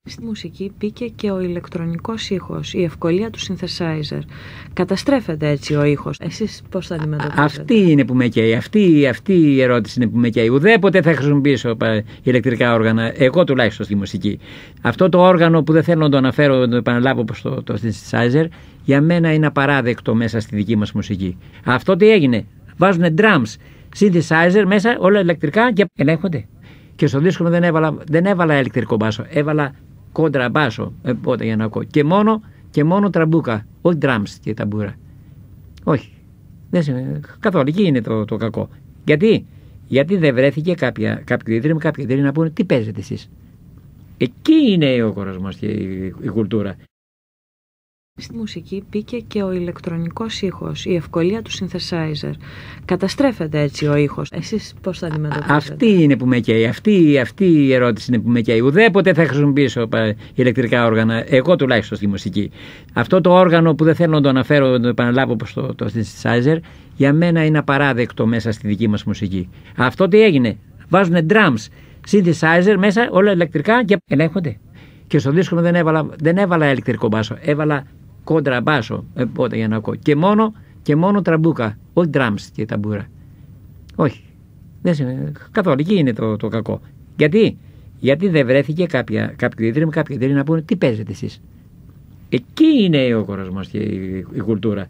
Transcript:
Στη μουσική μπήκε και ο ηλεκτρονικός ήχος, η ευκολία του synthesizer. Καταστρέφεται έτσι ο ήχος. Εσείς πώς θα αντιμετωπίσετε? Αυτή είναι που με καίει. Αυτή η ερώτηση είναι που με καίει. Ουδέποτε θα χρησιμοποιήσω ηλεκτρικά όργανα, εγώ τουλάχιστον στη μουσική. Αυτό το όργανο που δεν θέλω να το αναφέρω, να το επαναλάβω όπως το synthesizer, για μένα είναι απαράδεκτο μέσα στη δική μας μουσική. Αυτό τι έγινε? Βάζουν drums, synthesizer μέσα, όλα ηλεκτρικά και ελέγχονται. Και στο δίσκο δεν έβαλα ηλεκτρικό μπάσο, έβαλα κόντρα μπάσο, οπότε για να ακούω. Και μόνο τραμπούκα, όχι drums και ταμπούρα. Όχι. Καθόλου, εκεί είναι το κακό. Γιατί δεν βρέθηκε κάποιο ίδρυμα να πούνε τι παίζετε εσείς. Εκεί είναι ο κορασμός και η κουλτούρα. Στη μουσική μπήκε και ο ηλεκτρονικός ήχος, η ευκολία του synthesizer. Καταστρέφεται έτσι ο ήχος. Εσείς πώς θα αντιμετωπίσετε? Αυτή είναι που με καίει. Αυτή η ερώτηση είναι που με καίει. Ουδέποτε θα χρησιμοποιήσω ηλεκτρικά όργανα, εγώ τουλάχιστον στη μουσική. Αυτό το όργανο που δεν θέλω να το αναφέρω, να το επαναλάβω όπως το synthesizer, για μένα είναι απαράδεκτο μέσα στη δική μας μουσική. Αυτό τι έγινε? Βάζουν drums, synthesizer μέσα, όλα ηλεκτρικά και ελέγχονται. Και στο δίσκο δεν έβαλα ηλεκτρικό μπάσο, έβαλα κόντρα μπάσο, οπότε για να ακούω. Και μόνο τραμπούκα, όχι drums και ταμπούρα. Όχι. Καθόλου, εκεί είναι το κακό. Γιατί δεν βρέθηκε κάποιο ίδρυμα να πούνε τι παίζετε εσείς. Εκεί είναι ο κορασμός και η κουλτούρα.